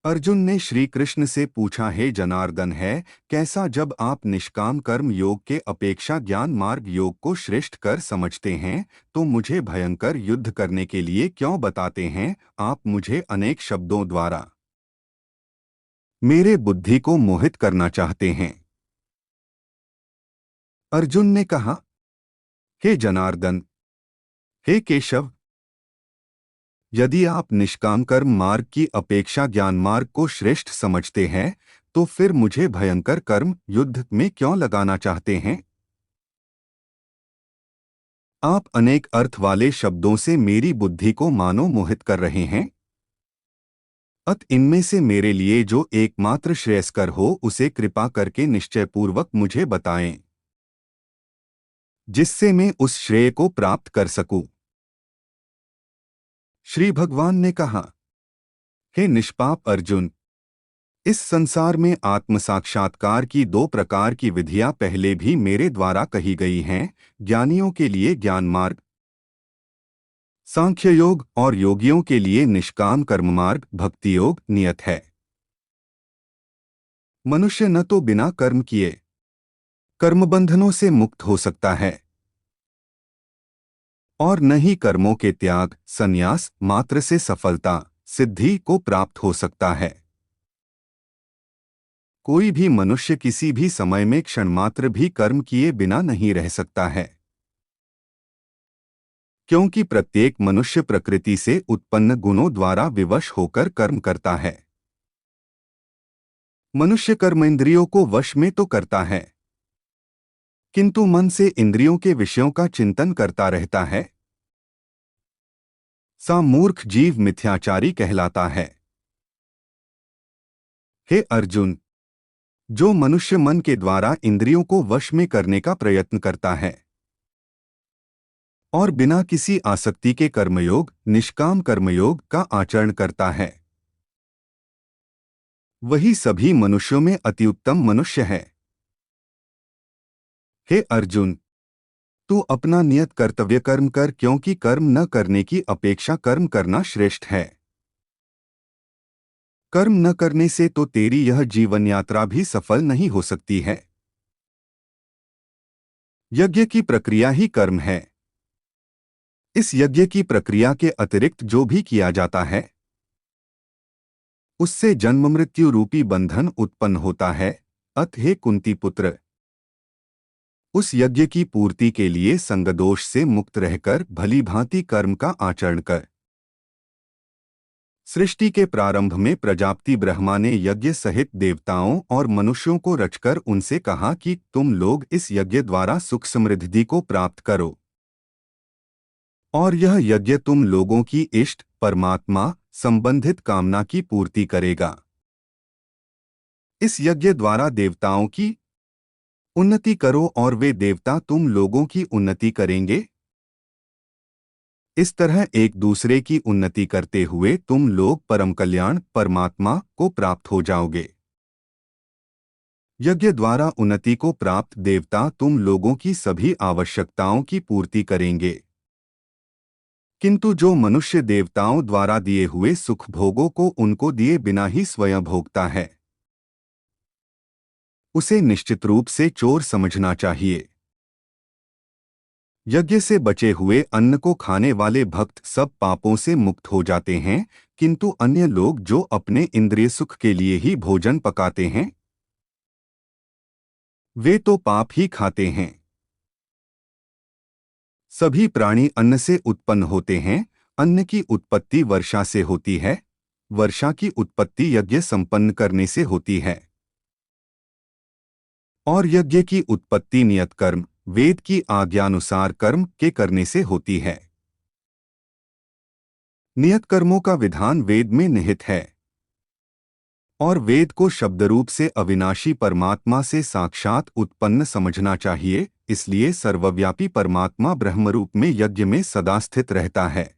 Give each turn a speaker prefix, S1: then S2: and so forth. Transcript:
S1: अर्जुन ने श्री कृष्ण से पूछा, हे जनार्दन, है कैसा जब आप निष्काम कर्म योग के अपेक्षा ज्ञान मार्ग योग को श्रेष्ठ कर समझते हैं तो मुझे भयंकर युद्ध करने के लिए क्यों बताते हैं? आप मुझे अनेक शब्दों द्वारा मेरे बुद्धि को मोहित करना चाहते हैं। अर्जुन ने कहा, हे जनार्दन, हे केशव, यदि आप निष्काम कर्म मार्ग की अपेक्षा ज्ञान मार्ग को श्रेष्ठ समझते हैं तो फिर मुझे भयंकर कर्म युद्ध में क्यों लगाना चाहते हैं? आप अनेक अर्थ वाले शब्दों से मेरी बुद्धि को मानो मोहित कर रहे हैं। इनमें से मेरे लिए जो एकमात्र श्रेयस्कर हो उसे कृपा करके निश्चयपूर्वक मुझे बताएं, जिससे मैं उस श्रेय को प्राप्त कर सकूं। श्री भगवान ने कहा, हे निष्पाप अर्जुन, इस संसार में आत्म साक्षात्कार की दो प्रकार की विधियां पहले भी मेरे द्वारा कही गई हैं। ज्ञानियों के लिए ज्ञान मार्ग सांख्य योग और योगियों के लिए निष्काम कर्म मार्ग भक्ति योग नियत है। मनुष्य न तो बिना कर्म किए कर्मबंधनों से मुक्त हो सकता है और न ही कर्मों के त्याग संन्यास मात्र से सफलता सिद्धि को प्राप्त हो सकता है। कोई भी मनुष्य किसी भी समय में क्षण मात्र भी कर्म किए बिना नहीं रह सकता है, क्योंकि प्रत्येक मनुष्य प्रकृति से उत्पन्न गुणों द्वारा विवश होकर कर्म करता है। मनुष्य कर्मेंद्रियों को वश में तो करता है, किंतु मन से इंद्रियों के विषयों का चिंतन करता रहता है। सा मूर्ख जीव मिथ्याचारी कहलाता है। हे अर्जुन, जो मनुष्य मन के द्वारा इंद्रियों को वश में करने का प्रयत्न करता है और बिना किसी आसक्ति के कर्मयोग निष्काम कर्मयोग का आचरण करता है, वही सभी मनुष्यों में अतिउत्तम मनुष्य है। हे अर्जुन, तू अपना नियत कर्तव्य कर्म कर, क्योंकि कर्म न करने की अपेक्षा कर्म करना श्रेष्ठ है। कर्म न करने से तो तेरी यह जीवन यात्रा भी सफल नहीं हो सकती है। यज्ञ की प्रक्रिया ही कर्म है। इस यज्ञ की प्रक्रिया के अतिरिक्त जो भी किया जाता है उससे जन्म मृत्यु रूपी बंधन उत्पन्न होता है। हे कुंती पुत्र, उस यज्ञ की पूर्ति के लिए संगदोष से मुक्त रहकर भली भांति कर्म का आचरण कर। सृष्टि के प्रारंभ में प्रजापति ब्रह्मा ने यज्ञ सहित देवताओं और मनुष्यों को रचकर उनसे कहा कि तुम लोग इस यज्ञ द्वारा सुख समृद्धि को प्राप्त करो, और यह यज्ञ तुम लोगों की इष्ट परमात्मा संबंधित कामना की पूर्ति करेगा। इस यज्ञ द्वारा देवताओं की उन्नति करो और वे देवता तुम लोगों की उन्नति करेंगे। इस तरह एक दूसरे की उन्नति करते हुए तुम लोग परम कल्याण परमात्मा को प्राप्त हो जाओगे। यज्ञ द्वारा उन्नति को प्राप्त देवता तुम लोगों की सभी आवश्यकताओं की पूर्ति करेंगे, किंतु जो मनुष्य देवताओं द्वारा दिए हुए सुख भोगों को उनको दिए बिना ही स्वयं भोगता है, उसे निश्चित रूप से चोर समझना चाहिए। यज्ञ से बचे हुए अन्न को खाने वाले भक्त सब पापों से मुक्त हो जाते हैं, किंतु अन्य लोग जो अपने इंद्रिय सुख के लिए ही भोजन पकाते हैं वे तो पाप ही खाते हैं। सभी प्राणी अन्न से उत्पन्न होते हैं। अन्न की उत्पत्ति वर्षा से होती है, वर्षा की उत्पत्ति यज्ञ संपन्न करने से होती है, और यज्ञ की उत्पत्ति नियत कर्म वेद की आज्ञानुसार कर्म के करने से होती है। नियत कर्मों का विधान वेद में निहित है, और वेद को शब्दरूप से अविनाशी परमात्मा से साक्षात उत्पन्न समझना चाहिए। इसलिए सर्वव्यापी परमात्मा ब्रह्मरूप में यज्ञ में सदा स्थित रहता है।